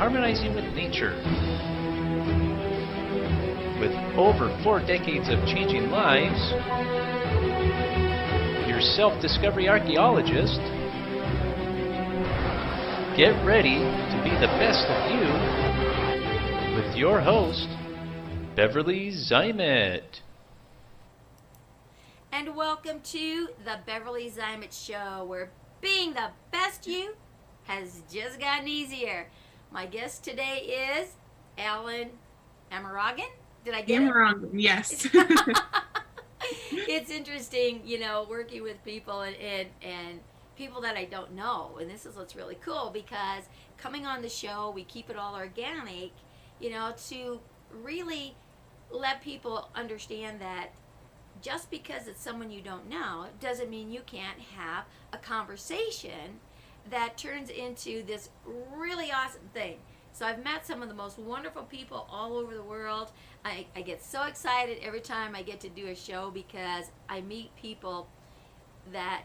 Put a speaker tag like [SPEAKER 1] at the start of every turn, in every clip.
[SPEAKER 1] harmonizing with nature. With over 4 decades of changing lives, your self-discovery archaeologist, get ready to be the best of you with your host, Beverly Zeimet.
[SPEAKER 2] And welcome to the Beverly Zeimet Show, where being the best you has just gotten easier. My guest today is Allyn Amerongen. Did I get
[SPEAKER 3] Amerongen, yes.
[SPEAKER 2] It's interesting, working with people and people that I don't know. And this is what's really cool, because coming on the show, we keep it all organic, to really let people understand that just because it's someone you don't know doesn't mean you can't have a conversation that turns into this really awesome thing. So I've met some of the most wonderful people all over the world. I get so excited every time I get to do a show, because I meet people that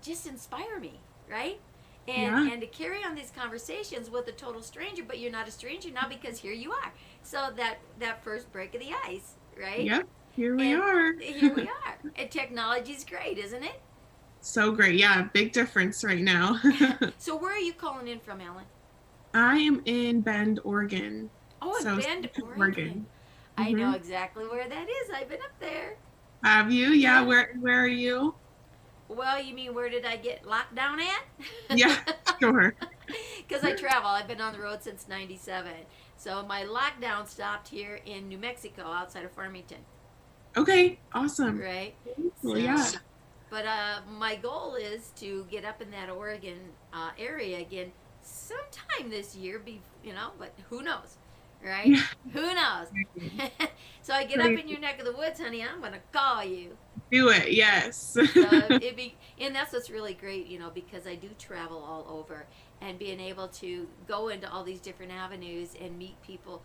[SPEAKER 2] just inspire me, right? And to carry on these conversations with a total stranger, but you're not a stranger now, because here you are. So that first break of the ice, right?
[SPEAKER 3] Yep, here we are.
[SPEAKER 2] Here we are. And technology's great, isn't it?
[SPEAKER 3] So great. Yeah, big difference right now.
[SPEAKER 2] So where are you calling in from, Allyn?
[SPEAKER 3] I am in Bend, Oregon.
[SPEAKER 2] Oh, in Bend, Oregon. I know exactly where that is. I've been up there.
[SPEAKER 3] Have you? Yeah. Where are you?
[SPEAKER 2] Well, you mean where did I get locked down at?
[SPEAKER 3] Yeah, sure.
[SPEAKER 2] Because I travel. I've been on the road since '97. So my lockdown stopped here in New Mexico, outside of Farmington.
[SPEAKER 3] Okay, awesome.
[SPEAKER 2] Right?
[SPEAKER 3] Well, yeah.
[SPEAKER 2] But my goal is to get up in that Oregon area again sometime this year, but who knows, right?
[SPEAKER 3] Yeah.
[SPEAKER 2] Who knows? So I get up in your neck of the woods, honey, I'm going to call you.
[SPEAKER 3] Do it, yes.
[SPEAKER 2] And that's what's really great, because I do travel all over, and being able to go into all these different avenues and meet people,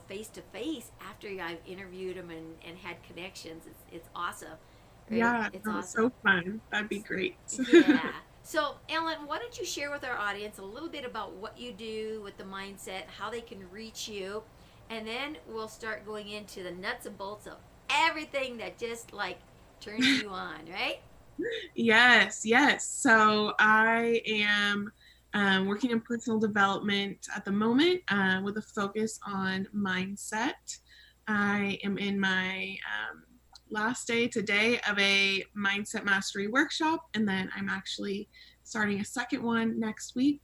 [SPEAKER 2] face to face after I've interviewed them and had connections. It's awesome. Right?
[SPEAKER 3] Yeah,
[SPEAKER 2] it's awesome.
[SPEAKER 3] So fun. That'd be great.
[SPEAKER 2] Yeah. So, Allyn, why don't you share with our audience a little bit about what you do with the mindset, how they can reach you, and then we'll start going into the nuts and bolts of everything that just turns you on, right?
[SPEAKER 3] Yes. So I am working in personal development at the moment with a focus on mindset. I am in my last day today of a mindset mastery workshop, and then I'm actually starting a second one next week,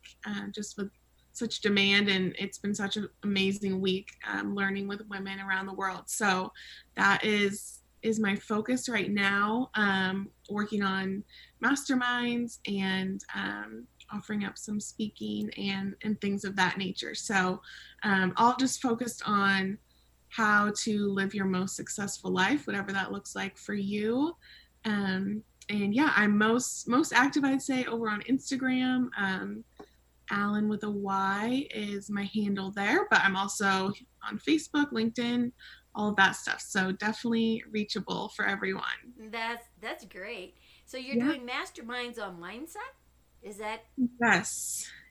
[SPEAKER 3] just with such demand, and it's been such an amazing week learning with women around the world. So that is my focus right now, working on masterminds and offering up some speaking and things of that nature. So all just focused on how to live your most successful life, whatever that looks like for you. And yeah, I'm most active, I'd say, over on Instagram. Allyn with a Y is my handle there, but I'm also on Facebook, LinkedIn, all of that stuff. So definitely reachable for everyone.
[SPEAKER 2] That's great. So you're doing masterminds on mindset? Is that?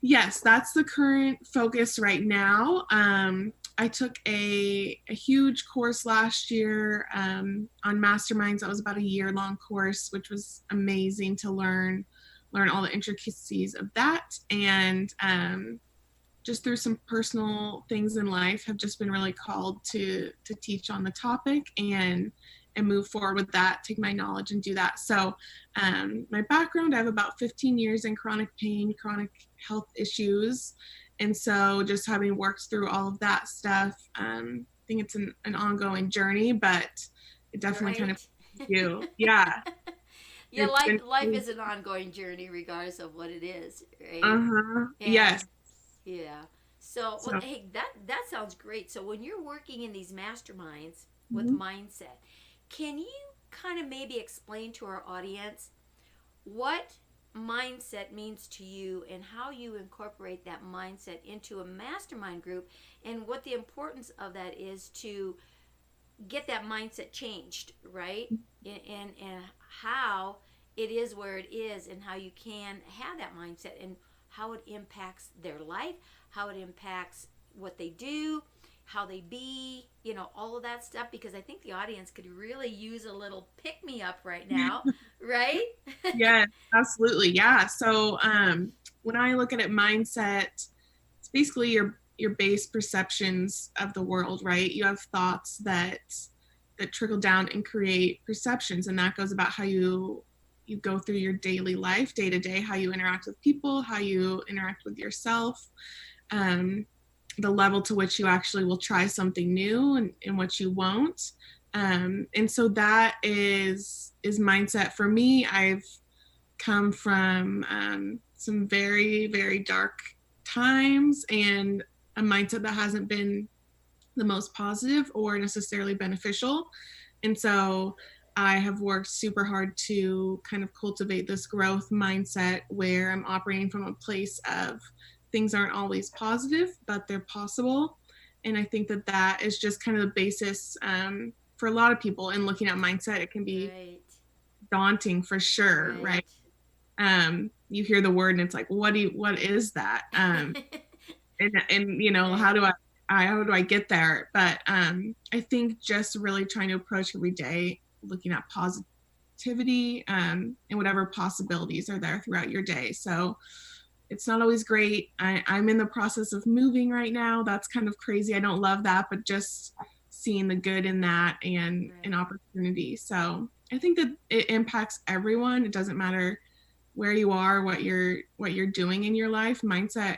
[SPEAKER 3] Yes, that's the current focus right now. I took a huge course last year on masterminds. That was about a year-long course, which was amazing to learn all the intricacies of that. And just through some personal things in life, have just been really called to teach on the topic and move forward with that, take my knowledge and do that. So my background, I have about 15 years in chronic pain, chronic health issues. And so just having worked through all of that stuff, I think it's an ongoing journey, but it definitely kind of you. Yeah.
[SPEAKER 2] Yeah, life is an ongoing journey regardless of what it is, right?
[SPEAKER 3] Yes.
[SPEAKER 2] Yeah. So hey, that sounds great. So when you're working in these masterminds with mindset, can you kind of maybe explain to our audience what mindset means to you and how you incorporate that mindset into a mastermind group, and what the importance of that is to get that mindset changed, right? And how it is where it is, and how you can have that mindset, and how it impacts their life, how it impacts what they do, how they be, all of that stuff, because I think the audience could really use a little pick me up right now, right?
[SPEAKER 3] Yes, absolutely. Yeah. So when I look at it, mindset, it's basically your base perceptions of the world, right? You have thoughts that trickle down and create perceptions, and that goes about how you go through your daily life, day to day, how you interact with people, how you interact with yourself, the level to which you actually will try something new and what you won't. And so that is mindset for me. I've come from some very, very dark times and a mindset that hasn't been the most positive or necessarily beneficial. And so I have worked super hard to kind of cultivate this growth mindset where I'm operating from a place of things aren't always positive, but they're possible. And I think that is just kind of the basis for a lot of people in looking at mindset. It can be
[SPEAKER 2] Right.
[SPEAKER 3] daunting for sure, right? You hear the word and it's like, what is that? And
[SPEAKER 2] Right.
[SPEAKER 3] how do I get there? But I think just really trying to approach every day looking at positivity and whatever possibilities are there throughout your day. So it's not always great. I'm in the process of moving right now. That's kind of crazy. I don't love that, but just seeing the good in that and an opportunity. So I think that it impacts everyone. It doesn't matter where you are, what you're doing in your life. Mindset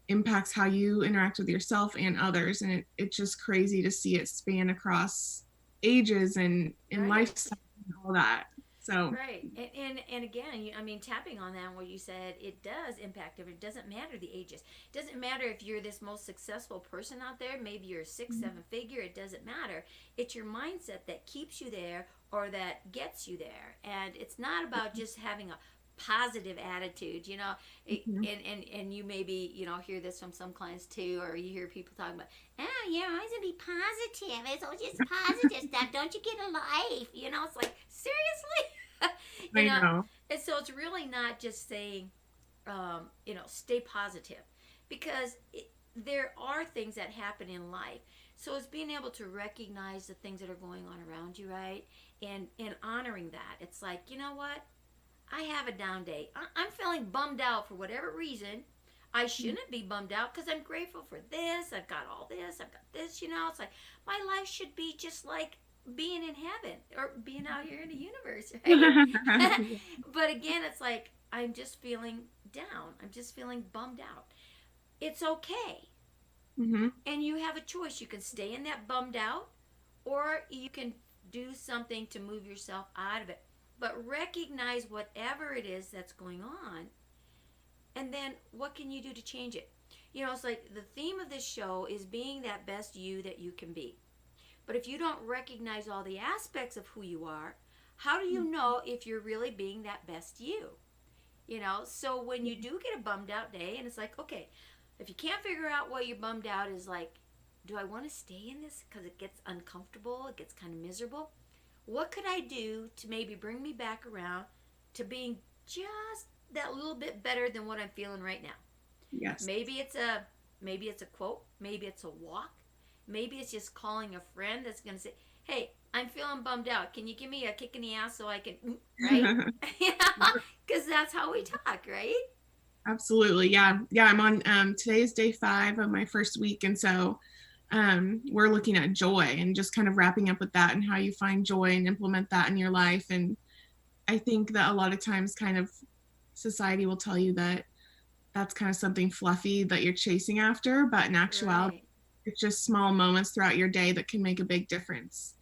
[SPEAKER 3] impacts how you interact with yourself and others, and it's just crazy to see it span across ages and lifestyle and all that. So
[SPEAKER 2] Right. And again, tapping on that, what you said, it does impact it. It doesn't matter the ages. It doesn't matter if you're this most successful person out there, maybe you're 6, 7-figure, it doesn't matter. It's your mindset that keeps you there or that gets you there. And it's not about just having a positive attitude, and you maybe, hear this from some clients too, or you hear people talking about, oh, you're always gonna be positive. It's all just positive stuff. Don't you get a life? It's like, seriously?
[SPEAKER 3] I know.
[SPEAKER 2] And so it's really not just saying, stay positive, because there are things that happen in life. So it's being able to recognize the things that are going on around you, right? And honoring that. It's like, you know what? I have a down day. I'm feeling bummed out for whatever reason. I shouldn't be bummed out because I'm grateful for this. I've got all this. I've got this. It's like my life should be just like being in heaven or being out here in the universe, right? But again, it's like I'm just feeling down. I'm just feeling bummed out. It's okay. And you have a choice. You can stay in that bummed out, or you can do something to move yourself out of it. But recognize whatever it is that's going on, and then what can you do to change it? It's like the theme of this show is being that best you that you can be. But if you don't recognize all the aspects of who you are, how do you know if you're really being that best you? So when you do get a bummed out day, and it's like, okay, if you can't figure out what you're bummed out is like, do I want to stay in this because it gets uncomfortable, it gets kind of miserable? What could I do to maybe bring me back around to just that little bit better than what I'm feeling right now?
[SPEAKER 3] Yes.
[SPEAKER 2] Maybe it's a quote, maybe it's a walk, maybe it's just calling a friend that's going to say, "Hey, I'm feeling bummed out. Can you give me a kick in the ass so I can," right? Because that's how we talk, right?
[SPEAKER 3] Absolutely. Yeah. I'm on today is day 5 of my first week, and so we're looking at joy and just kind of wrapping up with that and how you find joy and implement that in your life. And I think that a lot of times kind of society will tell you that that's kind of something fluffy that you're chasing after, but in actuality, it's just small moments throughout your day that can make a big difference.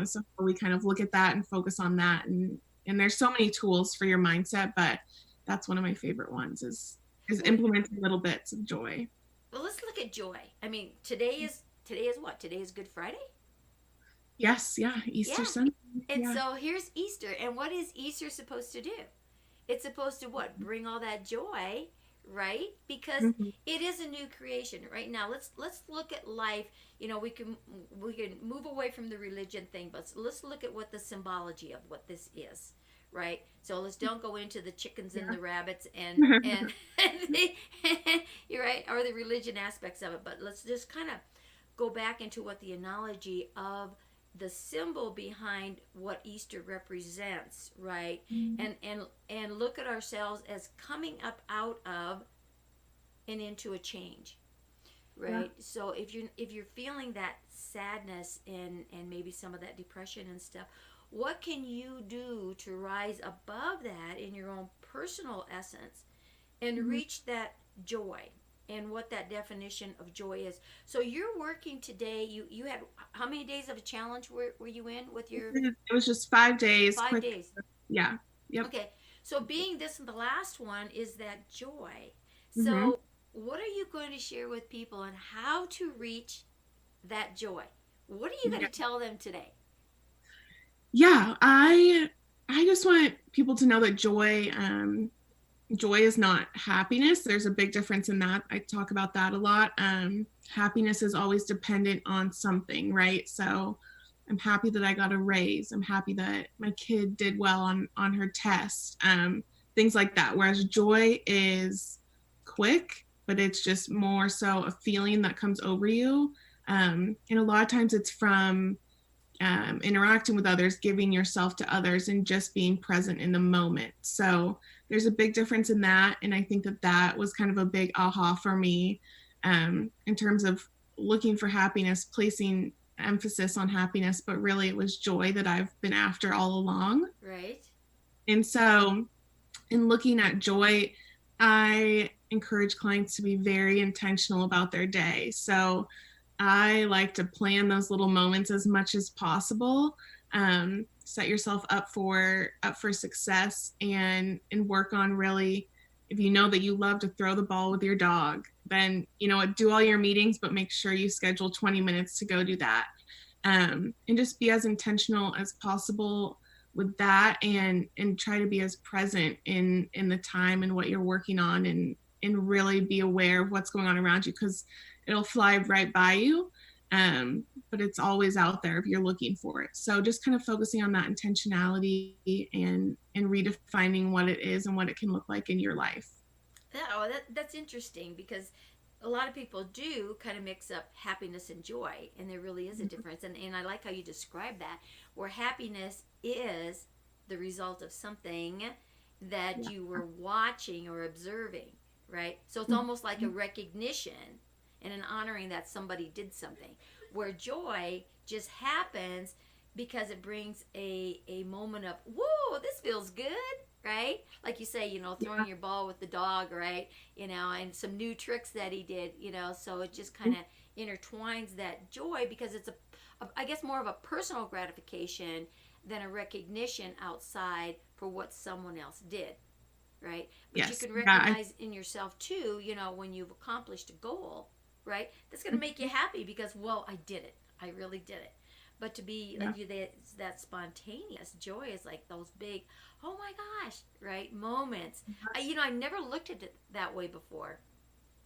[SPEAKER 3] So we kind of look at that and focus on that. And there's so many tools for your mindset, but that's one of my favorite ones is implementing little bits of joy.
[SPEAKER 2] Well, let's look at joy. Today is what? Today is Good Friday?
[SPEAKER 3] Yes, yeah, Easter Sunday.
[SPEAKER 2] And so here's Easter. And what is Easter supposed to do? It's supposed to what? Bring all that joy, right? Because it is a new creation. Right now, let's look at life. We can move away from the religion thing, but let's look at what the symbology of what this is, right? So let's don't go into the chickens and
[SPEAKER 3] Yeah.
[SPEAKER 2] the rabbits and you're right, or the religion aspects of it. But let's just kind of go back into what the analogy of the symbol behind what Easter represents, right? And look at ourselves as coming up out of and into a change, right?
[SPEAKER 3] Yeah.
[SPEAKER 2] So if you're feeling that sadness and maybe some of that depression and stuff, what can you do to rise above that in your own personal essence and
[SPEAKER 3] Mhm.
[SPEAKER 2] reach that joy and what that definition of joy is? So you're working today. You had how many days of a challenge were you in with your
[SPEAKER 3] It was just 5 days,
[SPEAKER 2] 5 days?
[SPEAKER 3] yeah, yep.
[SPEAKER 2] Okay. So being this the last one is that joy.
[SPEAKER 3] Hmm.
[SPEAKER 2] So what are you going to share with people on how to reach that joy? What are you going
[SPEAKER 3] Yeah,
[SPEAKER 2] to tell them today?
[SPEAKER 3] yeah. I just want people to know that joy is not happiness. There's a big difference in that. I talk about that a lot. Happiness is always dependent on something, right? So I'm happy that I got a raise. I'm happy that my kid did well on her test. Things like that. Whereas joy is quick, but it's just more so a feeling that comes over you. And a lot of times it's from interacting with others, giving yourself to others, and just being present in the moment. So there's a big difference in that. And I think that that was kind of a big aha for me, in terms of looking for happiness, placing emphasis on happiness, but really it was joy that I've been after all along.
[SPEAKER 2] Right?
[SPEAKER 3] And so, in looking at joy, I encourage clients to be very intentional about their day. So I like to plan those little moments as much as possible. Set yourself up for success, and work on really. If you know that you love to throw the ball with your dog, then do all your meetings, but make sure you schedule 20 minutes to go do that. And just be as intentional as possible with that, and try to be as present in the time and what you're working on, and really be aware of what's going on around you, because it'll fly right by you, but it's always out there if you're looking for it. So just kind of focusing on that intentionality, and redefining what it is and what it can look like in your life.
[SPEAKER 2] Yeah, well, that's interesting because a lot of people do kind of mix up happiness and joy, and there really is a difference. And I like how you describe that, where happiness is the result of something that
[SPEAKER 3] Yeah.
[SPEAKER 2] you were watching or observing, right? So it's almost like a recognition and an honoring that somebody did something, where joy just happens because it brings a moment of, whoa, this feels good, right? Like you say, throwing
[SPEAKER 3] Yeah.
[SPEAKER 2] your ball with the dog, right? And some new tricks that he did, so it just kind of intertwines that joy because it's I guess more of a personal gratification than a recognition outside for what someone else did, right? But you
[SPEAKER 3] Yes.
[SPEAKER 2] can
[SPEAKER 3] Yeah.
[SPEAKER 2] recognize in yourself too, when you've accomplished a goal, right? That's going to make you happy because, well, I did it. I really did it. But to be
[SPEAKER 3] Yeah.
[SPEAKER 2] like you, that spontaneous joy is like those big, oh my gosh, right, moments. I never looked at it that way before.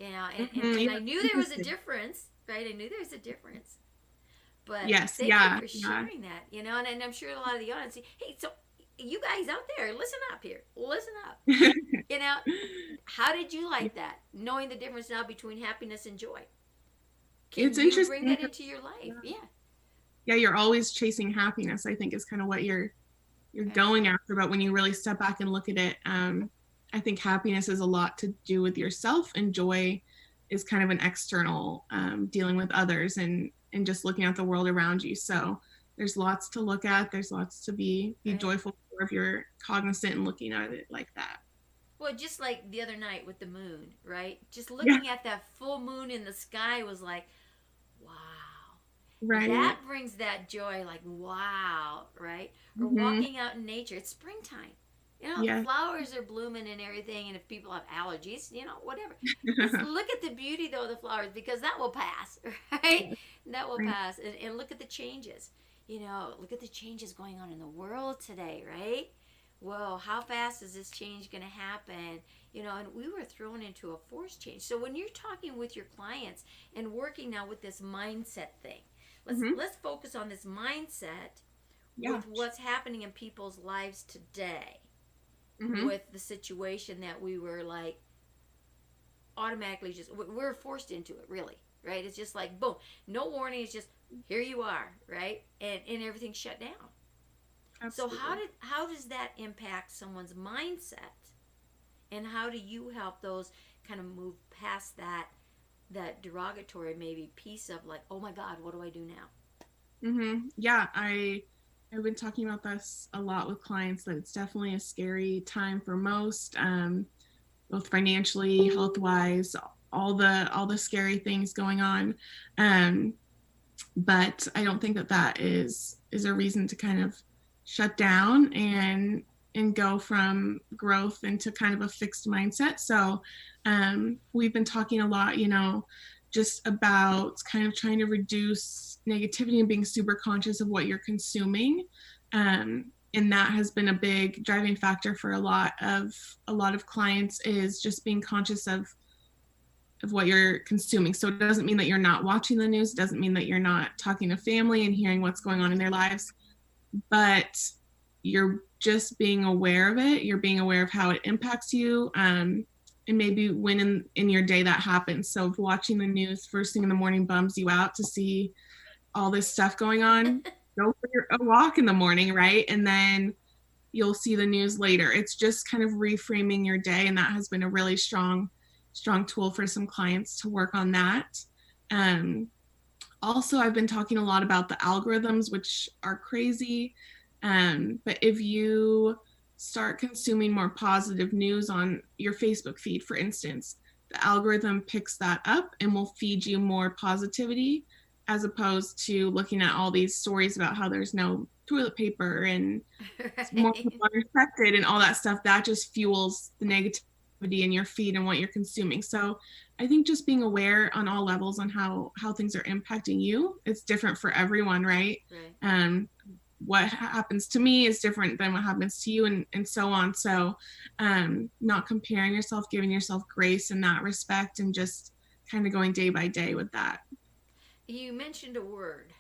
[SPEAKER 2] And
[SPEAKER 3] Yeah.
[SPEAKER 2] I knew there was a difference, right? I knew there was a difference. But
[SPEAKER 3] Yes.
[SPEAKER 2] thank you
[SPEAKER 3] Yeah.
[SPEAKER 2] for
[SPEAKER 3] Yeah.
[SPEAKER 2] sharing that, and I'm sure a lot of the audience, hey, so you guys out there, listen up here. Listen up. You know, how did you like that? Knowing the difference now between happiness and joy. Can
[SPEAKER 3] It's
[SPEAKER 2] you bring
[SPEAKER 3] interesting.
[SPEAKER 2] that into your life? Yeah.
[SPEAKER 3] Yeah, you're always chasing happiness, I think, is kind of what you're
[SPEAKER 2] Right.
[SPEAKER 3] going after. But when you really step back and look at it, I think happiness is a lot to do with yourself, and joy is kind of an external, dealing with others, and just looking at the world around you. So there's lots to look at. There's lots to be
[SPEAKER 2] Right.
[SPEAKER 3] joyful for if you're cognizant and looking at it like that.
[SPEAKER 2] Well, just like the other night with the moon, right? Just
[SPEAKER 3] Yeah,
[SPEAKER 2] looking at that full moon in the sky was like, wow.
[SPEAKER 3] right.
[SPEAKER 2] That brings that joy, like, wow, right? Or
[SPEAKER 3] Hmm.
[SPEAKER 2] walking out in nature. It's springtime. The
[SPEAKER 3] Yeah.
[SPEAKER 2] flowers are blooming and everything, and if people have allergies, whatever. Just look at the beauty, though, of the flowers, because that will pass, right? That will
[SPEAKER 3] Right.
[SPEAKER 2] pass. And look at the changes. Look at the changes going on in the world today, right? Whoa, how fast is this change going to happen? And we were thrown into a force change. So when you're talking with your clients and working now with this mindset thing, let's
[SPEAKER 3] Hmm.
[SPEAKER 2] let's focus on this mindset.
[SPEAKER 3] Yeah.
[SPEAKER 2] with what's happening in people's lives today,
[SPEAKER 3] Mm-hmm.
[SPEAKER 2] with the situation that we were like automatically just we're forced into it, really, right? It's just like boom, no warning. It's just here you are, right? And everything's shut down.
[SPEAKER 3] Absolutely.
[SPEAKER 2] So how does that impact someone's mindset, and how do you help those kind of move past that derogatory maybe piece of like, oh my God, what do I do now?
[SPEAKER 3] Mm-hmm. Yeah, I've been talking about this a lot with clients, that it's definitely a scary time for most, both financially, health wise, all the scary things going on. Um, but I don't think that is a reason to kind of shut down and go from growth into kind of a fixed mindset. So we've been talking a lot, just about kind of trying to reduce negativity and being super conscious of what you're consuming. And that has been a big driving factor for a lot of clients, is just being conscious of what you're consuming. So it doesn't mean that you're not watching the news. It doesn't mean that you're not talking to family and hearing what's going on in their lives, but you're just being aware of it. You're being aware of how it impacts you. And maybe when in your day that happens. So if watching the news first thing in the morning bums you out to see all this stuff going on, go for a walk in the morning, right? And then you'll see the news later. It's just kind of reframing your day. And that has been a really strong tool for some clients to work on that. Also, I've been talking a lot about the algorithms, which are crazy. But if you start consuming more positive news on your Facebook feed, for instance, the algorithm picks that up and will feed you more positivity, as opposed to looking at all these stories about how there's no toilet paper and
[SPEAKER 2] Right.
[SPEAKER 3] more people are infected and all that stuff. That just fuels the negativity in your feed and what you're consuming. So I think just being aware on all levels on how things are impacting you. It's different for everyone, right?
[SPEAKER 2] Right.
[SPEAKER 3] What happens to me is different than what happens to you, and so on. So not comparing yourself, giving yourself grace in that respect, and just kind of going day by day with that.
[SPEAKER 2] You mentioned a word,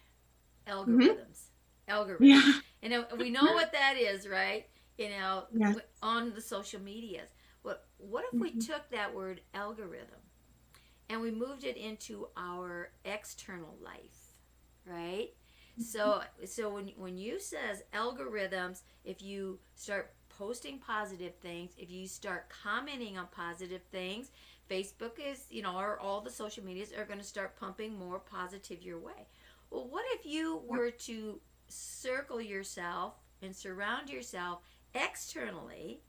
[SPEAKER 3] Mm-hmm.
[SPEAKER 2] algorithms. Algorithms.
[SPEAKER 3] Yeah.
[SPEAKER 2] And we know what that is, right?
[SPEAKER 3] Yes.
[SPEAKER 2] On the social medias. What if we
[SPEAKER 3] Mm-hmm.
[SPEAKER 2] took that word algorithm and we moved it into our external life, right? So when you says algorithms, if you start posting positive things, if you start commenting on positive things, Facebook is, or all the social medias are going to start pumping more positive your way. Well, what if you were to circle yourself and surround yourself externally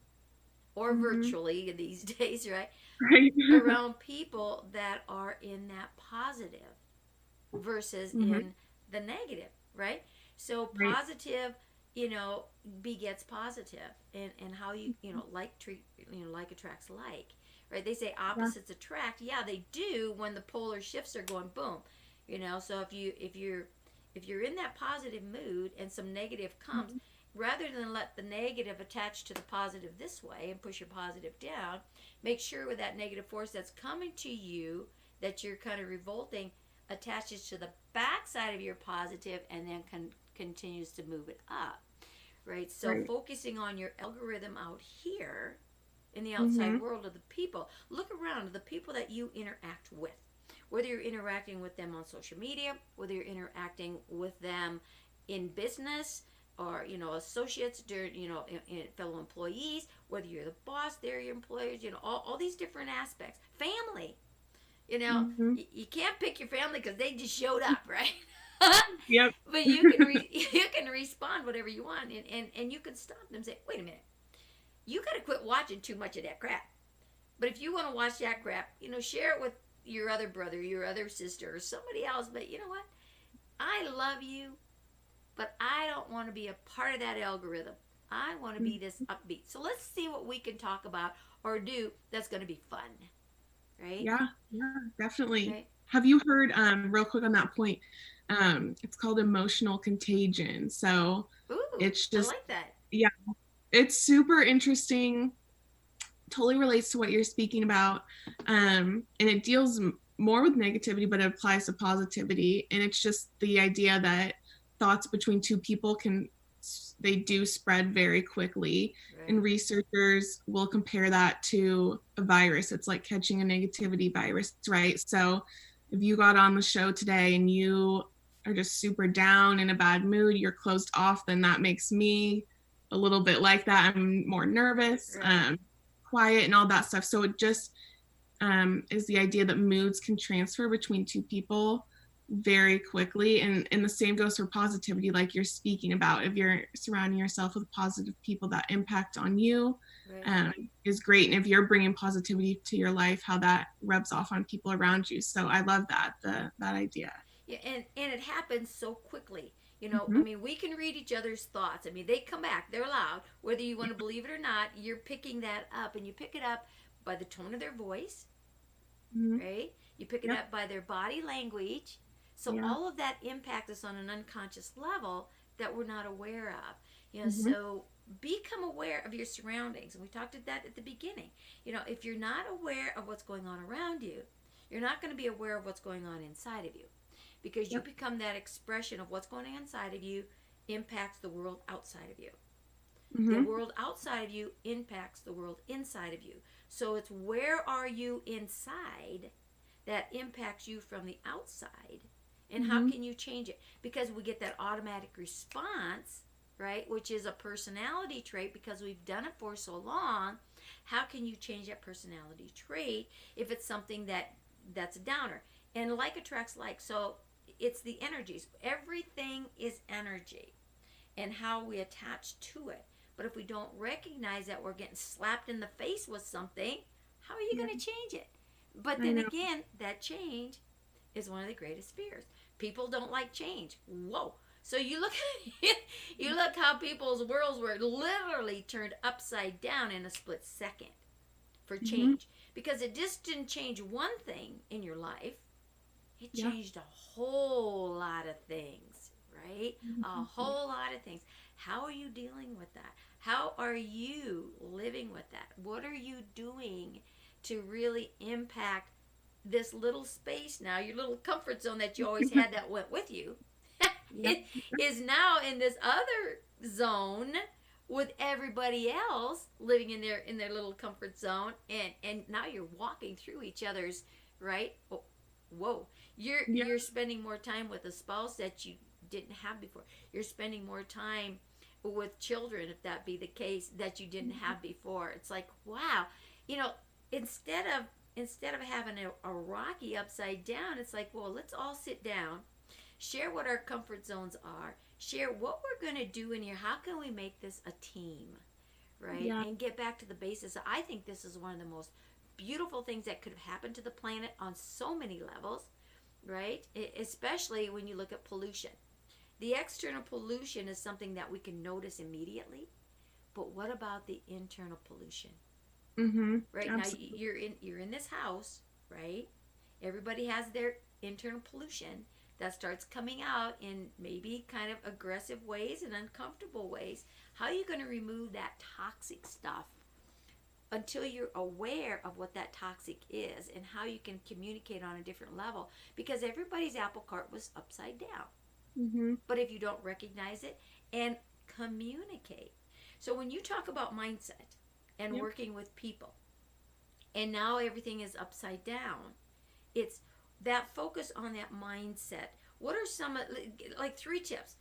[SPEAKER 2] or
[SPEAKER 3] Mm-hmm.
[SPEAKER 2] virtually these days, right?
[SPEAKER 3] Right.
[SPEAKER 2] Around people that are in that positive versus
[SPEAKER 3] Mm-hmm.
[SPEAKER 2] in the negative, right? So
[SPEAKER 3] Right.
[SPEAKER 2] positive, begets positive, and how like treat, like attracts like, right? They say
[SPEAKER 3] Yeah.
[SPEAKER 2] opposites attract. Yeah, they do when the polar shifts are going boom, So if you're in that positive mood and some negative comes,
[SPEAKER 3] Mm-hmm.
[SPEAKER 2] rather than let the negative attach to the positive this way and push your positive down, make sure with that negative force that's coming to you, that you're kind of revolting, attaches to the backside of your positive and then continues to move it up, right? So
[SPEAKER 3] Right.
[SPEAKER 2] focusing on your algorithm out here in the
[SPEAKER 3] Mm-hmm.
[SPEAKER 2] outside world of the people, look around the people that you interact with, whether you're interacting with them on social media, whether you're interacting with them in business, or associates, fellow employees, whether you're the boss, they're your employers, all these different aspects. Family,
[SPEAKER 3] Mm-hmm.
[SPEAKER 2] you can't pick your family because they just showed up, right?
[SPEAKER 3] Yep.
[SPEAKER 2] But you can respond whatever you want, and you can stop them and say, wait a minute, you got to quit watching too much of that crap. But if you want to watch that crap, share it with your other brother, your other sister, or somebody else. But you know what? I love you, but I don't want to be a part of that algorithm. I want to be this upbeat. So let's see what we can talk about or do that's going to be fun, right?
[SPEAKER 3] Yeah, yeah, definitely.
[SPEAKER 2] Right.
[SPEAKER 3] Have you heard, real quick on that point, it's called emotional contagion. So
[SPEAKER 2] Ooh,
[SPEAKER 3] it's
[SPEAKER 2] I
[SPEAKER 3] just,
[SPEAKER 2] like that.
[SPEAKER 3] yeah, it's super interesting. Totally relates to what you're speaking about. And it deals more with negativity, but it applies to positivity. And it's just the idea that thoughts between two people can they do spread very quickly.
[SPEAKER 2] Right.
[SPEAKER 3] And researchers will compare that to a virus. It's like catching a negativity virus, right? So if you got on the show today and you are just super down, in a bad mood, you're closed off, then that makes me a little bit like that. I'm more nervous,
[SPEAKER 2] Right.
[SPEAKER 3] quiet, and all that stuff. So it just is the idea that moods can transfer between two people very quickly. And the same goes for positivity, like you're speaking about. If you're surrounding yourself with positive people, that impact on you
[SPEAKER 2] Right.
[SPEAKER 3] is great. And if you're bringing positivity to your life, how that rubs off on people around you. So I love that idea.
[SPEAKER 2] Yeah, and it happens so quickly. I
[SPEAKER 3] Mm-hmm.
[SPEAKER 2] mean, we can read each other's thoughts. I mean, they come back, they're loud. Whether you want to believe it or not, you're picking that up, and you pick it up by the tone of their voice,
[SPEAKER 3] Mm-hmm.
[SPEAKER 2] right? You pick it
[SPEAKER 3] Yep.
[SPEAKER 2] up by their body language. So
[SPEAKER 3] Yeah.
[SPEAKER 2] all of that impacts us on an unconscious level that we're not aware of.
[SPEAKER 3] Mm-hmm.
[SPEAKER 2] So become aware of your surroundings. And we talked about that at the beginning. If you're not aware of what's going on around you, you're not going to be aware of what's going on inside of you, because you
[SPEAKER 3] Yep.
[SPEAKER 2] become that expression of what's going on inside of you impacts the world outside of you. The
[SPEAKER 3] Mm-hmm.
[SPEAKER 2] world outside of you impacts the world inside of you. So it's where are you inside that impacts you from the outside, and how
[SPEAKER 3] Mm-hmm.
[SPEAKER 2] can you change it? Because we get that automatic response, right, which is a personality trait because we've done it for so long. How can you change that personality trait if it's something that's a downer? And like attracts like. So it's the energies. Everything is energy and how we attach to it. But if we don't recognize that we're getting slapped in the face with something, how are you
[SPEAKER 3] Yeah.
[SPEAKER 2] going to change it? But
[SPEAKER 3] I
[SPEAKER 2] then
[SPEAKER 3] know.
[SPEAKER 2] again, that change is one of the greatest fears. People don't like change. Whoa. So you look you look how people's worlds were literally turned upside down in a split second for
[SPEAKER 3] Mm-hmm.
[SPEAKER 2] change. Because it just didn't change one thing in your life. It
[SPEAKER 3] Yeah.
[SPEAKER 2] changed a whole lot of things, right? A whole lot of things. How are you dealing with that? How are you living with that? What are you doing to really impact this little space now, your little comfort zone that you always had that went with you?
[SPEAKER 3] Yep.
[SPEAKER 2] It is now in this other zone with everybody else living in their little comfort zone, and now you're walking through each other's, right. Oh, whoa, you're
[SPEAKER 3] Yeah.
[SPEAKER 2] you're spending more time with a spouse that you didn't have before. You're spending more time with children, if that be the case, that you didn't have before. It's like, wow, you know instead of having a rocky upside down, it's like, well, let's all sit down, share what our comfort zones are, share what we're going to do in here. How can we make this a team, right?
[SPEAKER 3] Yeah.
[SPEAKER 2] And get back to the basics. I think this is one of the most beautiful things that could have happened to the planet on so many levels, right? Especially when you look at pollution. The external pollution is something that we can notice immediately, but what about the internal pollution?
[SPEAKER 3] Mm-hmm.
[SPEAKER 2] Right now,
[SPEAKER 3] Absolutely.
[SPEAKER 2] you're in this house, right? Everybody has their internal pollution that starts coming out in maybe kind of aggressive ways and uncomfortable ways. How are you going to remove that toxic stuff until you're aware of what that toxic is and how you can communicate on a different level? Because everybody's apple cart was upside down.
[SPEAKER 3] Mm-hmm.
[SPEAKER 2] But if you don't recognize it and communicate. So when you talk about mindset and
[SPEAKER 3] Yep.
[SPEAKER 2] working with people, and now everything is upside down, it's that focus on that mindset. What are some, like three tips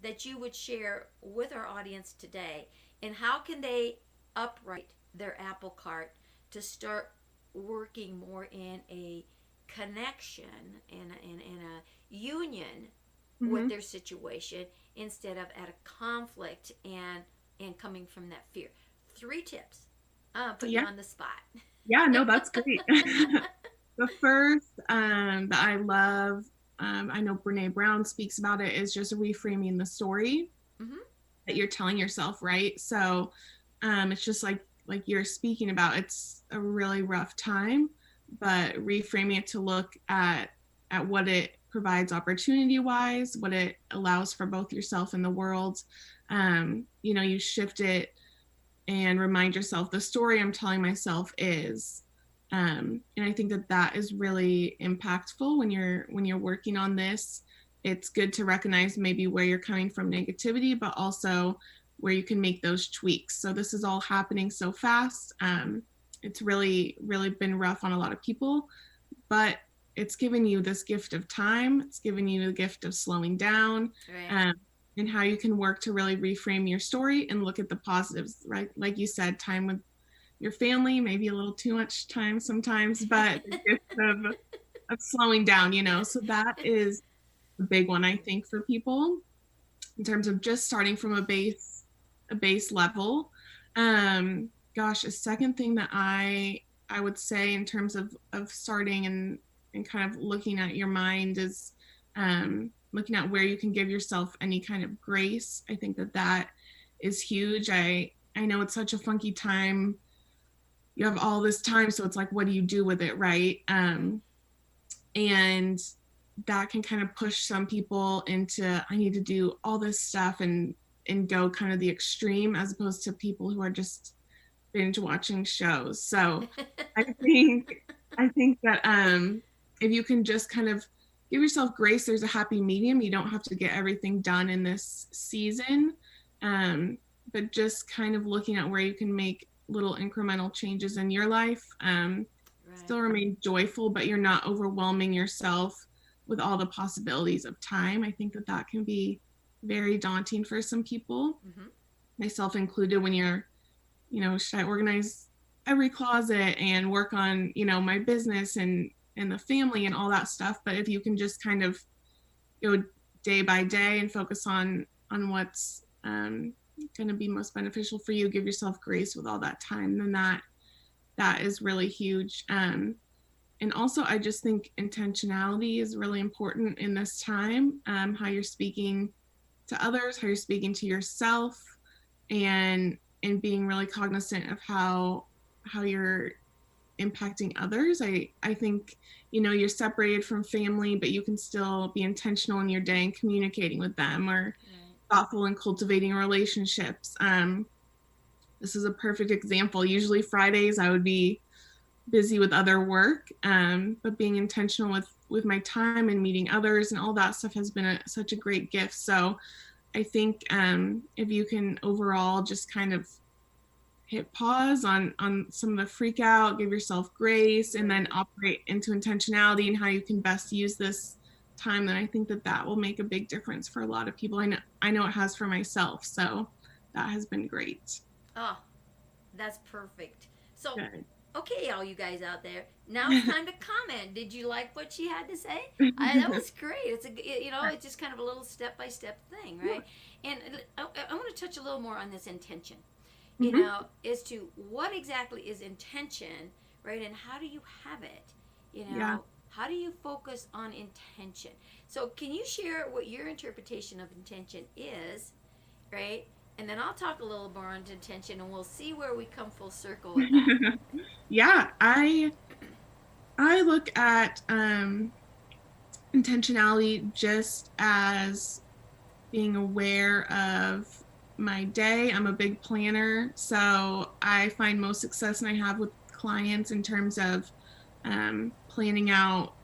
[SPEAKER 2] that you would share with our audience today, and how can they upright their apple cart to start working more in a connection and in a union
[SPEAKER 3] Mm-hmm.
[SPEAKER 2] with their situation instead of at a conflict and coming from that fear? Three tips. Put you
[SPEAKER 3] Yeah.
[SPEAKER 2] on the spot.
[SPEAKER 3] Yeah. No, that's great. The first that I love, I know Brene Brown speaks about it, is just reframing the story
[SPEAKER 2] Mm-hmm.
[SPEAKER 3] that you're telling yourself, right? So it's just like you're speaking about, it's a really rough time, but reframing it to look at what it provides opportunity wise, what it allows for both yourself and the world. You shift it and remind yourself the story I'm telling myself is, and I think that is really impactful when you're working on this. it's good to recognize maybe where you're coming from negativity, but also where you can make those tweaks. So this is all happening so fast. It's really, really been rough on a lot of people, but it's given you this gift of time. It's given you the gift of slowing down,
[SPEAKER 2] Right.
[SPEAKER 3] and how you can work to really reframe your story and look at the positives, right? Like you said, time with your family, maybe a little too much time sometimes, but the gift of slowing down, so that is a big one, I think, for people in terms of just starting from a base level. Gosh, a second thing that I would say in terms of starting and kind of looking at your mind is looking at where you can give yourself any kind of grace. I think that is huge. I know it's such a funky time. You have all this time, so it's like, what do you do with it, right? And that can kind of push some people into, I need to do all this stuff and go kind of the extreme, as opposed to people who are just binge watching shows. So I think that if you can just kind of give yourself grace, there's a happy medium. You don't have to get everything done in this season, but just kind of looking at where you can make little incremental changes in your life. Still remain joyful, but you're not overwhelming yourself with all the possibilities of time. I think that can be very daunting for some people, myself included, when you're, should I organize every closet and work on, my business and the family and all that stuff. But if you can just kind of go day by day and focus on what's going to be most beneficial for you, give yourself grace with all that time, then that is really huge. And also, I just think intentionality is really important in this time. How you're speaking to others, how you're speaking to yourself, and being really cognizant of how you're impacting others. I think, you're separated from family, but you can still be intentional in your day and communicating with them, or thoughtful in cultivating relationships. This is a perfect example. Usually Fridays I would be busy with other work, but being intentional with my time and meeting others and all that stuff has been such a great gift. So I think if you can overall just kind of hit pause on some of the freak out, give yourself grace, and then operate into intentionality and how you can best use this time, then I think that will make a big difference for a lot of people. I know it has for myself, so that has been great.
[SPEAKER 2] Oh, that's perfect. So,
[SPEAKER 3] Good.
[SPEAKER 2] okay, all you guys out there, now it's time to comment. Did you like what she had to say? That was great. It's just kind of a little step-by-step thing, right? And I want to touch a little more on this intention, as to what exactly is intention, right? And how do you have it? How do you focus on intention? So can you share what your interpretation of intention is, right? And then I'll talk a little more on intention, and we'll see where we come full circle with that.
[SPEAKER 3] Yeah, I look at intentionality just as being aware of my day. I'm a big planner, so I find most success, and I have with clients, in terms of planning out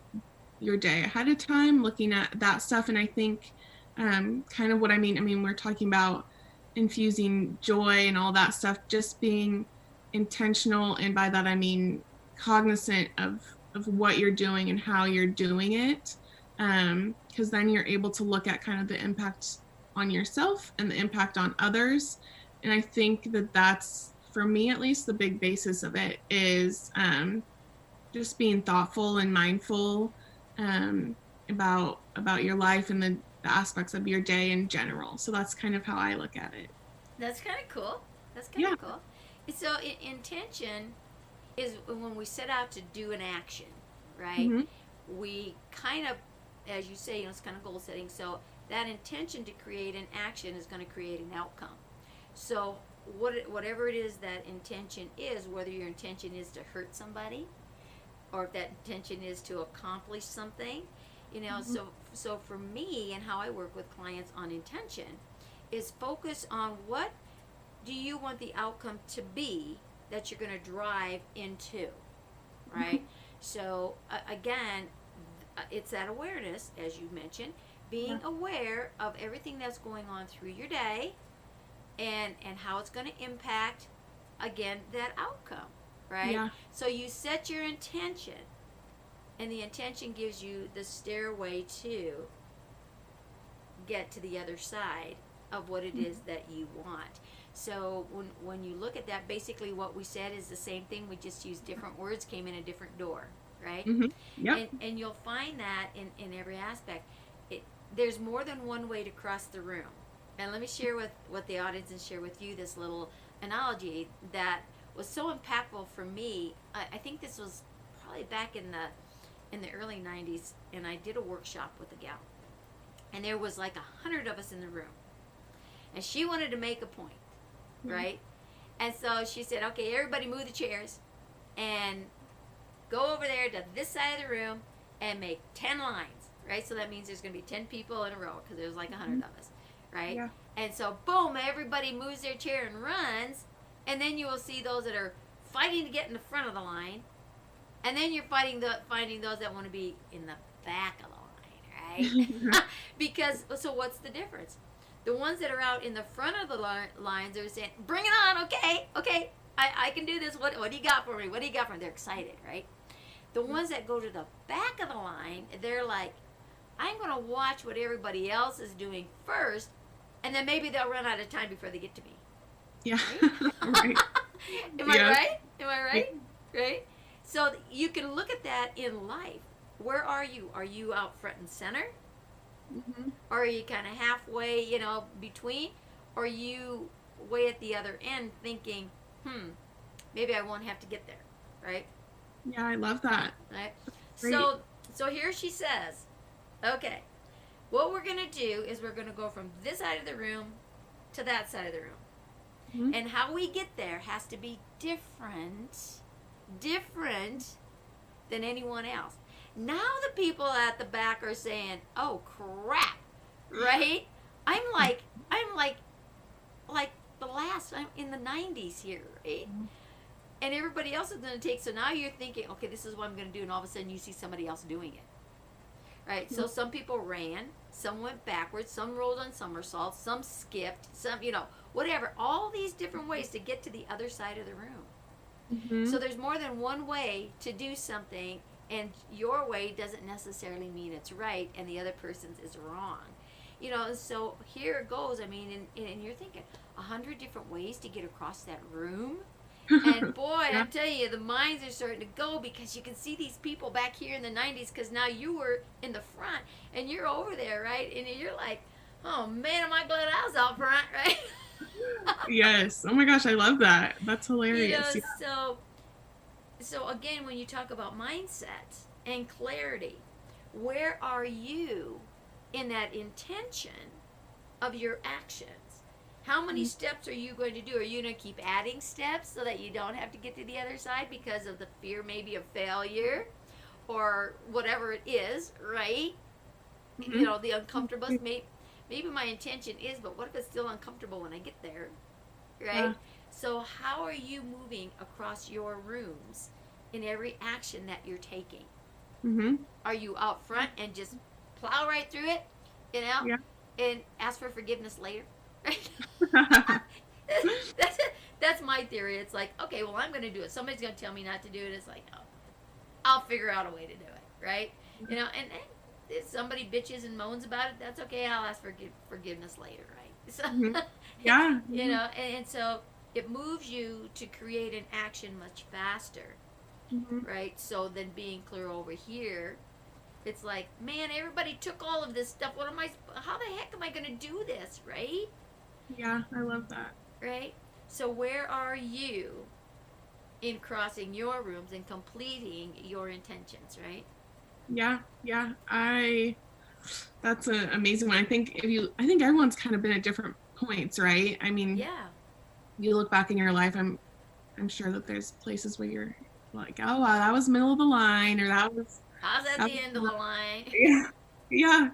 [SPEAKER 3] your day ahead of time, looking at that stuff. And I think kind of what I mean, we're talking about infusing joy and all that stuff, just being intentional, and by that I mean cognizant of what you're doing and how you're doing it, because then you're able to look at kind of the impact on yourself and the impact on others. And I think that's, for me at least, the big basis of it is just being thoughtful and mindful about your life and the aspects of your day in general. So that's kind of how I look at it.
[SPEAKER 2] That's kind of cool. Cool. So intention is when we set out to do an action, right?
[SPEAKER 3] Mm-hmm.
[SPEAKER 2] We kind of, as you say, it's kind of goal setting. So that intention to create an action is going to create an outcome. So whatever it is that intention is, whether your intention is to hurt somebody, or if that intention is to accomplish something, mm-hmm. So for me, and how I work with clients on intention, is focus on what do you want the outcome to be that you're going to drive into, right? Mm-hmm. So again, it's that awareness, as you mentioned, being aware of everything that's going on through your day, and how it's going to impact, again, that outcome, right?
[SPEAKER 3] Yeah.
[SPEAKER 2] So you set your intention, and the intention gives you the stairway to get to the other side of what it is that you want. So when you look at that, basically what we said is the same thing. We just used different words, came in a different door, right?
[SPEAKER 3] Mm-hmm. Yep.
[SPEAKER 2] And you'll find that in every aspect. There's more than one way to cross the room. And let me share with the audience and share with you this little analogy that was so impactful for me. I think this was probably back in the early 90s, and I did a workshop with a gal. And there was like 100 of us in the room. And she wanted to make a point, right? And so she said, okay, everybody move the chairs and go over there to this side of the room and make 10 lines, right? So that means there's going to be 10 people in a row because there's like 100 of us, right? Yeah. And so, boom, everybody moves their chair and runs. And then you will see those that are fighting to get in the front of the line. And then you're finding those that want to be in the back of the line, right? Because, so what's the difference? The ones that are out in the front of the lines are saying, bring it on, okay, I can do this. What do you got for me? What do you got for me? They're excited, right? The ones that go to the back of the line, they're like, I'm going to watch what everybody else is doing first, and then maybe they'll run out of time before they get to me.
[SPEAKER 3] Yeah.
[SPEAKER 2] Right? Am I right? Am I right?
[SPEAKER 3] Yeah.
[SPEAKER 2] Right? So you can look at that in life. Where are you? Are you out front and center?
[SPEAKER 3] Mm-hmm.
[SPEAKER 2] Or are you kind of halfway, between? Or are you way at the other end thinking, maybe I won't have to get there, right?
[SPEAKER 3] Yeah, I love that.
[SPEAKER 2] Right?
[SPEAKER 3] Great.
[SPEAKER 2] So here she says, okay, what we're going to do is we're going to go from this side of the room to that side of the room. Mm-hmm. And how we get there has to be different than anyone else. Now the people at the back are saying, "Oh crap!" Right? I'm like the last. I'm in the 90s here, right? Mm-hmm. And everybody else is going to take. So now you're thinking, "Okay, this is what I'm going to do," and all of a sudden you see somebody else doing it, right? Mm-hmm. So some people ran, some went backwards, some rolled on somersaults, some skipped, some whatever. All these different ways to get to the other side of the room. Mm-hmm. So there's more than one way to do something. And your way doesn't necessarily mean it's right, and the other person's is wrong. So here it goes. I mean, and you're thinking 100 different ways to get across that room. And boy, yeah. I tell you, the minds are starting to go because you can see these people back here in the 90s because now you were in the front and you're over there, right? And you're like, oh man, am I glad I was out front, right?
[SPEAKER 3] Yes. Oh my gosh, I love that. That's hilarious.
[SPEAKER 2] Yeah. So again, when you talk about mindset and clarity, where are you in that intention of your actions? How many steps are you going to do? Are you going to keep adding steps so that you don't have to get to the other side because of the fear maybe of failure or whatever it is, right? Mm-hmm. The uncomfortable. Maybe my intention is, but what if it's still uncomfortable when I get there, right? Yeah. So how are you moving across your rooms in every action that you're taking? Mm-hmm. Are you out front and just plow right through it,
[SPEAKER 3] yeah.
[SPEAKER 2] and ask for forgiveness later? That's my theory. It's like, okay, well, I'm going to do it. Somebody's going to tell me not to do it. It's like, oh, I'll figure out a way to do it, right? Mm-hmm. And if somebody bitches and moans about it, that's okay. I'll ask for forgiveness later, right? So,
[SPEAKER 3] mm-hmm. Yeah.
[SPEAKER 2] And so it moves you to create an action much faster, mm-hmm. right? So then being clear over here, it's like, man, everybody took all of this stuff. How the heck am I going to do this, right?
[SPEAKER 3] Yeah, I love that.
[SPEAKER 2] Right? So where are you in crossing your rooms and completing your intentions, right?
[SPEAKER 3] Yeah. That's an amazing one. I think everyone's kind of been at different points, right? I mean,
[SPEAKER 2] yeah.
[SPEAKER 3] You look back in your life, I'm sure that there's places where you're like, oh wow, that was middle of the line, or that was
[SPEAKER 2] the end of the line.
[SPEAKER 3] Yeah.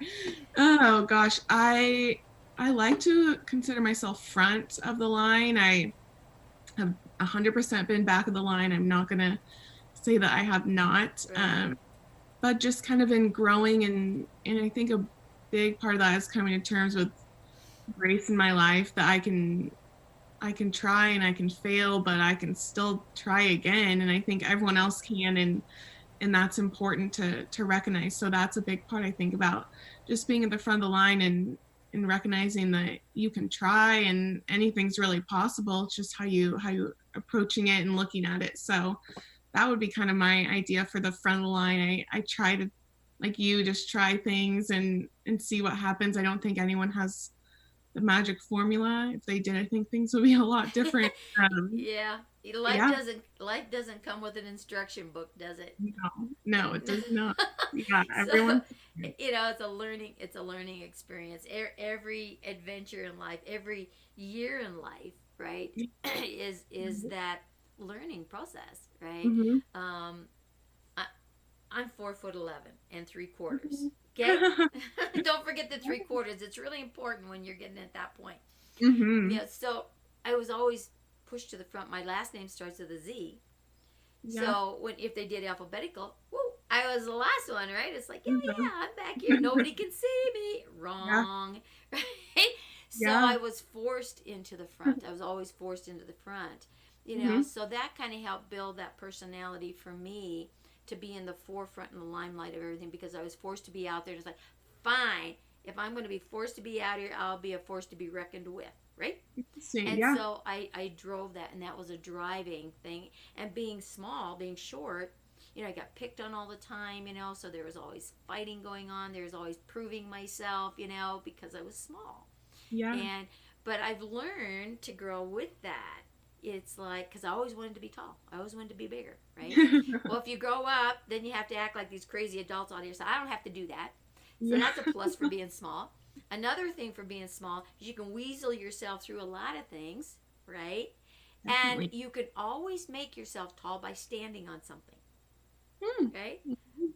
[SPEAKER 3] Oh gosh, I like to consider myself front of the line. I have 100% been back of the line. I'm not gonna say that I have not, right. But just kind of in growing and I think big part of that is coming to terms with grace in my life, that I can try and I can fail, but I can still try again. And I think everyone else can, and that's important to recognize. So that's a big part, I think, about just being at the front of the line, and recognizing that you can try and anything's really possible. It's just how you approaching it and looking at it. So that would be kind of my idea for the front of the line. I try to, like you, just try things and see what happens. I don't think anyone has the magic formula. If they did, I think things would be a lot different.
[SPEAKER 2] Yeah.
[SPEAKER 3] Yeah.
[SPEAKER 2] Life doesn't come with an instruction book, does it?
[SPEAKER 3] No, it does not. Yeah,
[SPEAKER 2] So,
[SPEAKER 3] everyone.
[SPEAKER 2] it's a learning experience. Every adventure in life, every year in life, right, is that learning process, right?
[SPEAKER 3] Mm-hmm.
[SPEAKER 2] Um, I, I'm 4'11" and 3/4. Okay, don't forget the 3/4. It's really important when you're getting at that point.
[SPEAKER 3] Mm-hmm.
[SPEAKER 2] Yeah, so I was always pushed to the front. My last name starts with a Z.
[SPEAKER 3] Yeah.
[SPEAKER 2] So if they did alphabetical, woo, I was the last one, right? It's like, yeah,
[SPEAKER 3] Mhm.
[SPEAKER 2] I'm back here. Nobody can see me. Wrong, right? So
[SPEAKER 3] Yeah.
[SPEAKER 2] I was forced into the front. I was always forced into the front,
[SPEAKER 3] Mm-hmm.
[SPEAKER 2] So that kind of helped build that personality for me to be in the forefront and the limelight of everything, because I was forced to be out there. It's like, fine, if I'm going to be forced to be out here, I'll be a force to be reckoned with, right?
[SPEAKER 3] See,
[SPEAKER 2] And
[SPEAKER 3] yeah.
[SPEAKER 2] so I drove that, and that was a driving thing. And being small, being short, I got picked on all the time, so there was always fighting going on. There was always proving myself, because I was small.
[SPEAKER 3] Yeah.
[SPEAKER 2] And, but I've learned to grow with that. It's like, because I always wanted to be tall. I always wanted to be bigger, right? Well, if you grow up, then you have to act like these crazy adults on here. So I don't have to do that. So
[SPEAKER 3] Yeah.
[SPEAKER 2] that's a plus for being small. Another thing for being small is you can weasel yourself through a lot of things, right? And
[SPEAKER 3] Definitely.
[SPEAKER 2] you can always make yourself tall by standing on something,
[SPEAKER 3] Hmm.
[SPEAKER 2] right?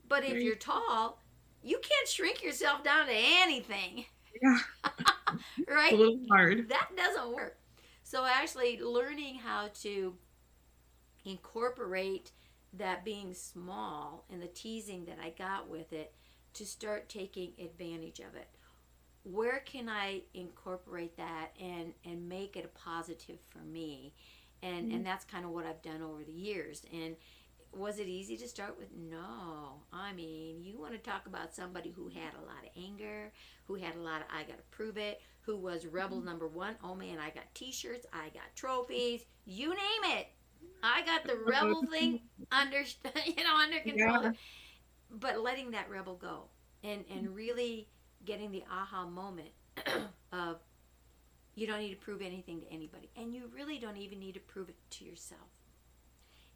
[SPEAKER 2] But if
[SPEAKER 3] Very,
[SPEAKER 2] you're tall, you can't shrink yourself down to anything,
[SPEAKER 3] yeah. It's a
[SPEAKER 2] right?
[SPEAKER 3] little hard.
[SPEAKER 2] That doesn't work. So actually learning how to incorporate that being small and the teasing that I got with it, to start taking advantage of it. Where can I incorporate that and make it a positive for me? And that's kind of what I've done over the years. And was it easy to start with? No. I mean, you want to talk about somebody who had a lot of anger, who had a lot of I got to prove it, who was rebel number one. Oh man, I got t-shirts, I got trophies, you name it. I got the rebel thing under under control.
[SPEAKER 3] Yeah.
[SPEAKER 2] But letting that rebel go, and really getting the aha moment of, you don't need to prove anything to anybody, and you really don't even need to prove it to yourself.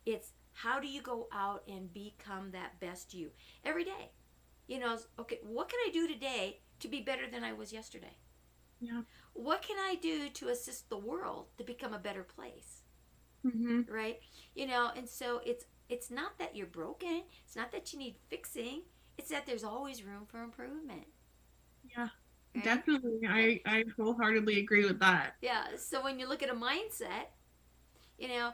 [SPEAKER 2] It's how do you go out and become that best you every day. Okay, what can I do today to be better than I was yesterday?
[SPEAKER 3] Yeah.
[SPEAKER 2] What can I do to assist the world to become a better place?
[SPEAKER 3] Mm-hmm.
[SPEAKER 2] Right? And so it's not that you're broken. It's not that you need fixing. It's that there's always room for improvement.
[SPEAKER 3] Yeah.
[SPEAKER 2] Right?
[SPEAKER 3] Definitely. I wholeheartedly agree with that.
[SPEAKER 2] Yeah. So when you look at a mindset, you know,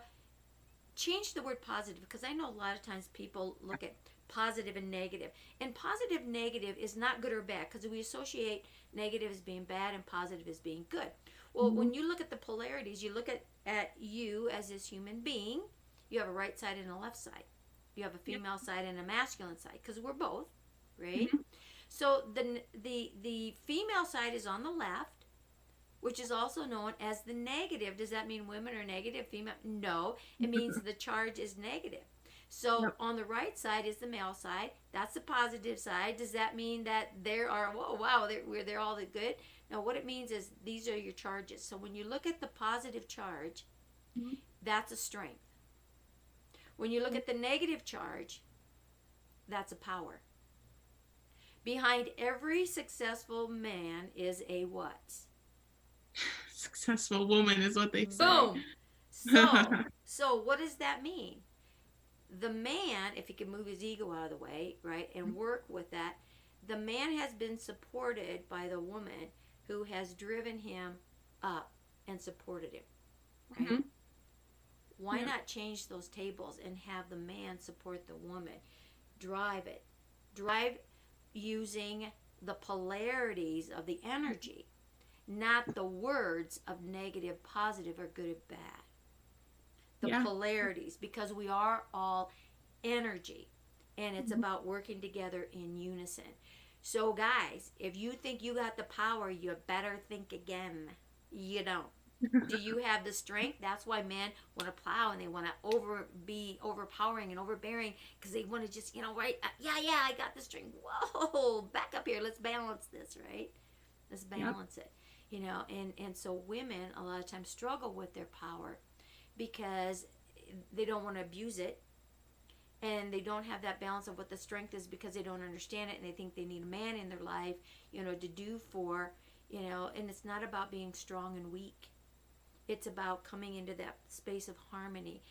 [SPEAKER 2] change the word positive, because I know a lot of times people look at positive and negative. And positive, negative is not good or bad, because we associate negative as being bad and positive as being good. Well,
[SPEAKER 3] Mm-hmm.
[SPEAKER 2] when you look at the polarities, you look at you as this human being, you have a right side and a left side. You have a female side and a masculine side, because we're both, right?
[SPEAKER 3] Mm-hmm.
[SPEAKER 2] So the female side is on the left, which is also known as the negative. Does that mean women are negative, female? No, it means the charge is negative. So
[SPEAKER 3] Yep.
[SPEAKER 2] on the right side is the male side. That's the positive side. Does that mean that there are, whoa, wow, they're all the good? No, what it means is these are your charges. So when you look at the positive charge,
[SPEAKER 3] Mm-hmm.
[SPEAKER 2] that's a strength. When you look at the negative charge, that's a power. Behind every successful man is a what?
[SPEAKER 3] Successful woman is what they say.
[SPEAKER 2] Boom. So what does that mean? The man, if he can move his ego out of the way, right, and work with that, the man has been supported by the woman who has driven him up and supported him, right?
[SPEAKER 3] Mhm.
[SPEAKER 2] Why
[SPEAKER 3] Yeah.
[SPEAKER 2] not change those tables and have the man support the woman? Drive it. Drive using the polarities of the energy, not the words of negative, positive, or good or bad. The
[SPEAKER 3] Yeah.
[SPEAKER 2] polarities, because we are all energy, and it's about working together in unison. So, guys, if you think you got the power, you better think again. You don't. Do you have the strength? That's why men want to plow and they want to be overpowering and overbearing, because they want to just, right? Yeah, I got the strength. Whoa, back up here. Let's balance this, right? Let's balance it. And so women a lot of times struggle with their power because they don't want to abuse it, and they don't have that balance of what the strength is because they don't understand it, and they think they need a man in their life, to do for, and it's not about being strong and weak. It's about coming into that space of harmony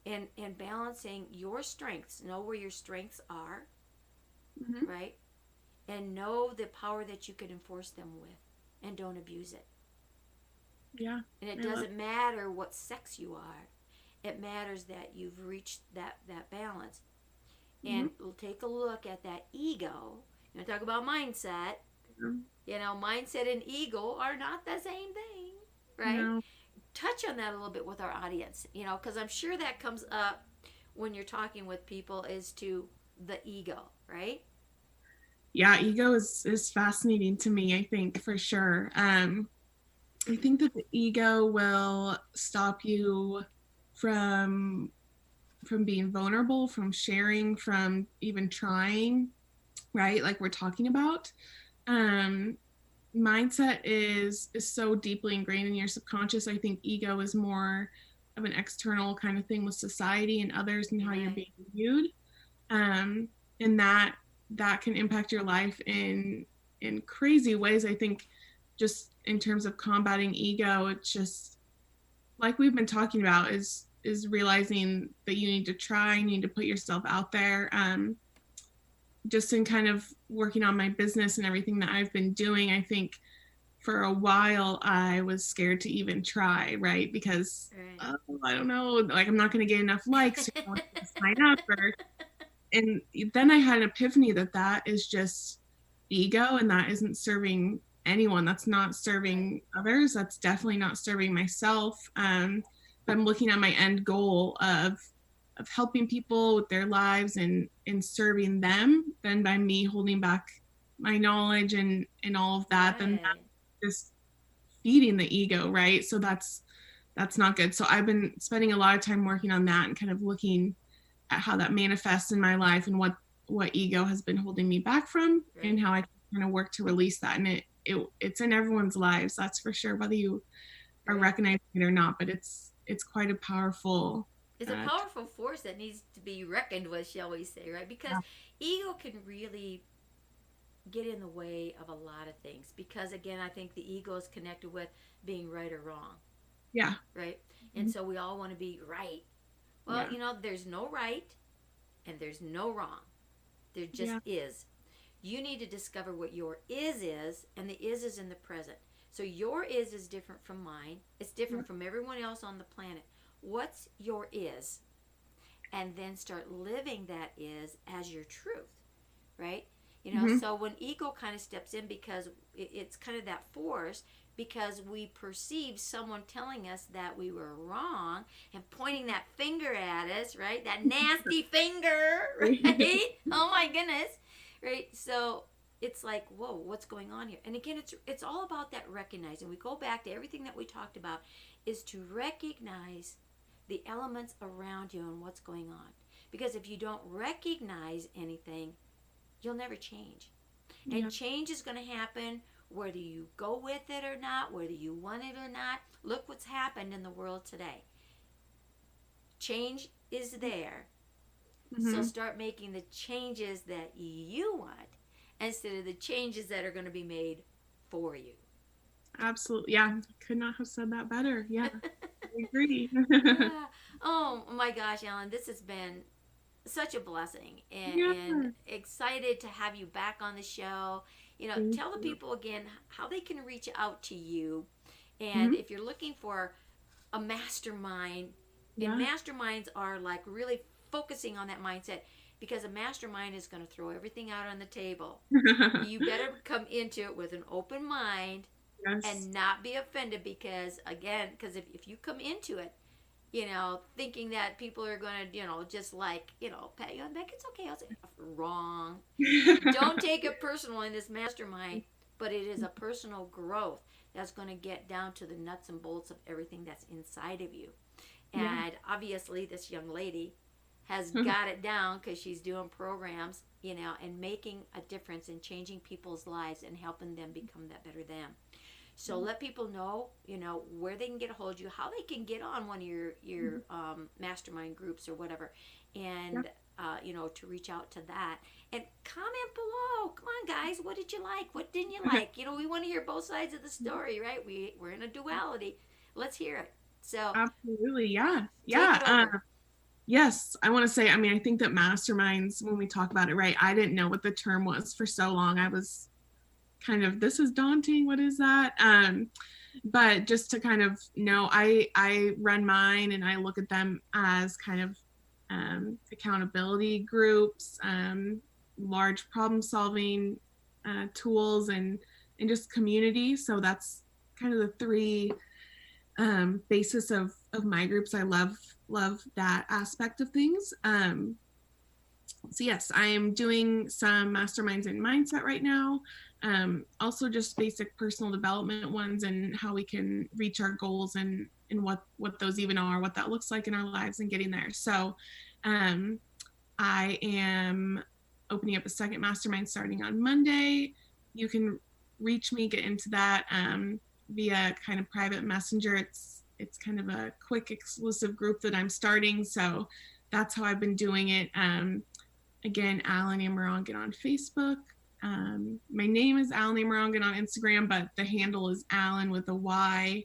[SPEAKER 2] and balancing your strengths. Know where your strengths are, right? And know the power that you can enforce them with, and don't abuse it.
[SPEAKER 3] Yeah.
[SPEAKER 2] And it doesn't matter what sex you are. It matters that you've reached that balance. And we'll take a look at that ego. Talk about mindset. Mindset and ego are not the same thing, right?
[SPEAKER 3] No.
[SPEAKER 2] Touch on that a little bit with our audience, because I'm sure that comes up when you're talking with people, is to the ego, right?
[SPEAKER 3] Yeah, ego is fascinating to me, I think, for sure. I think that the ego will stop you from being vulnerable, from sharing, from even trying, right? Like we're talking about. Mindset is so deeply ingrained in your subconscious. I think ego is more of an external kind of thing with society and others and how you're being viewed. And that can impact your life in crazy ways. I think just in terms of combating ego, it's just like we've been talking about, is realizing that you need to try, you need to put yourself out there. Just in kind of working on my business and everything that I've been doing, I think for a while I was scared to even try, right? Because I don't know, like I'm not going to get enough likes to sign up, and then I had an epiphany that is just ego, and that isn't serving anyone. That's not serving others. That's definitely not serving myself. I'm looking at my end goal of helping people with their lives and serving them, then by me holding back my knowledge and all of that, then that's just feeding the ego, right? So that's not good. So I've been spending a lot of time working on that and kind of looking at how that manifests in my life and what ego has been holding me back from, and how I can kind of work to release that. And it's in everyone's lives, that's for sure, whether you are recognizing it or not. But it's quite a powerful.
[SPEAKER 2] It's a powerful force that needs to be reckoned with, shall we say, right? Because ego can really get in the way of a lot of things. Because again, I think the ego is connected with being right or wrong.
[SPEAKER 3] Yeah.
[SPEAKER 2] Right? And so we all want to be right. Well, there's no right and there's no wrong. There just is. You need to discover what your is, and the is in the present. So your is different from mine. It's different from everyone else on the planet. What's your is? And then start living that is as your truth, right? So when ego kind of steps in, because it's kind of that force, because we perceive someone telling us that we were wrong and pointing that finger at us, right? That nasty finger, right? Oh my goodness, right? So it's like, whoa, what's going on here? And again, it's all about that recognizing. We go back to everything that we talked about, is to recognize the elements around you and what's going on. Because if you don't recognize anything, you'll never change. And change is going to happen whether you go with it or not, whether you want it or not. Look what's happened in the world today. Change is there. So start making the changes that you want instead of the changes that are going to be made for you.
[SPEAKER 3] Absolutely. Yeah. Could not have said that better. Yeah. I agree.
[SPEAKER 2] Oh my gosh, Allyn, this has been such a blessing, and excited to have you back on the show. Tell the people again how they can reach out to you, and if you're looking for a mastermind, and masterminds are like really focusing on that mindset. because a mastermind is going to throw everything out on the table. You better come into it with an open mind.
[SPEAKER 3] Yes.
[SPEAKER 2] And not be offended because, again, because if you come into it, thinking that people are going to, just like, pat you on the back, it's okay, I'll say, wrong. Don't take it personal in this mastermind, but it is a personal growth that's going to get down to the nuts and bolts of everything that's inside of you. And obviously this young lady has got it down because she's doing programs, and making a difference in changing people's lives and helping them become that better them. So let people know, where they can get a hold of you, how they can get on one of your mastermind groups or whatever, and to reach out to that. And comment below. Come on, guys, what did you like? What didn't you like? We want to hear both sides of the story, right? We're in a duality. Let's hear it. So
[SPEAKER 3] absolutely, yeah. Yes, I want to say, I think that masterminds, when we talk about it, right, I didn't know what the term was for so long. I was kind of, this is daunting, what is that? But just to kind of know, I run mine and I look at them as kind of accountability groups, large problem solving tools, and just community. So that's kind of the three basis of my groups. I love that aspect of things. So yes, I am doing some masterminds in mindset right now. Also just basic personal development ones, and how we can reach our goals, and what those even are, what that looks like in our lives, and getting there. So I am opening up a second mastermind starting on Monday. You can reach me, get into that via kind of private messenger. It's kind of a quick exclusive group that I'm starting. So that's how I've been doing it. Again, Allyn Amerongen on Facebook. My name is Allyn Amerongen on Instagram, but the handle is Allyn with a Y.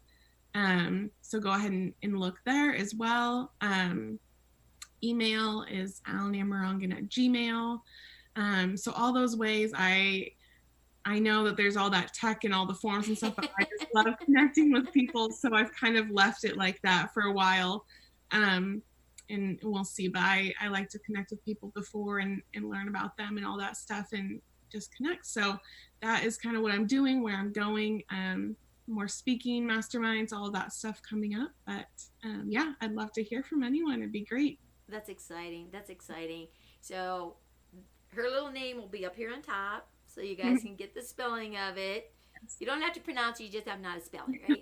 [SPEAKER 3] So go ahead and look there as well. Email is allynamerongen@gmail. So all those ways, I know that there's all that tech and all the forms and stuff, but I just love connecting with people. So I've kind of left it like that for a while. And we'll see, but I like to connect with people before and learn about them and all that stuff, and just connect. So that is kind of what I'm doing, where I'm going. More speaking, masterminds, all of that stuff coming up. But I'd love to hear from anyone. It'd be great.
[SPEAKER 2] That's exciting. So her little name will be up here on top, so you guys can get the spelling of it. You don't have to pronounce it, you just have not a spelling, right?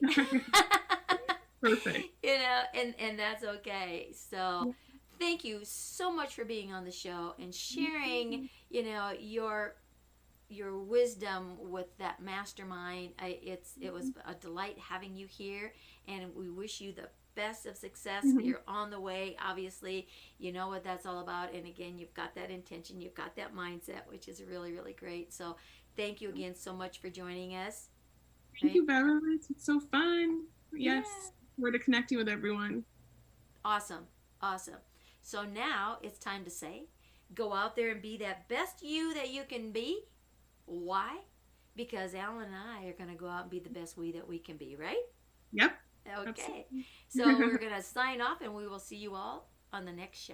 [SPEAKER 3] Perfect.
[SPEAKER 2] And that's okay. So thank you so much for being on the show and sharing, your wisdom with that mastermind. It was a delight having you here, and we wish you the best of success. You're on the way, obviously. You know what that's all about, and again, you've got that intention, you've got that mindset, which is really, really great. So thank you again so much for joining us.
[SPEAKER 3] Thank you, Beverly. It's so fun. Yes. We're to connecting with everyone.
[SPEAKER 2] Awesome. So now it's time to say, go out there and be that best you that you can be. Why? Because Allyn and I are going to go out and be the best we that we can be, right?
[SPEAKER 3] Yep.
[SPEAKER 2] Okay.
[SPEAKER 3] Absolutely.
[SPEAKER 2] So we're going to sign off, and we will see you all on the next show.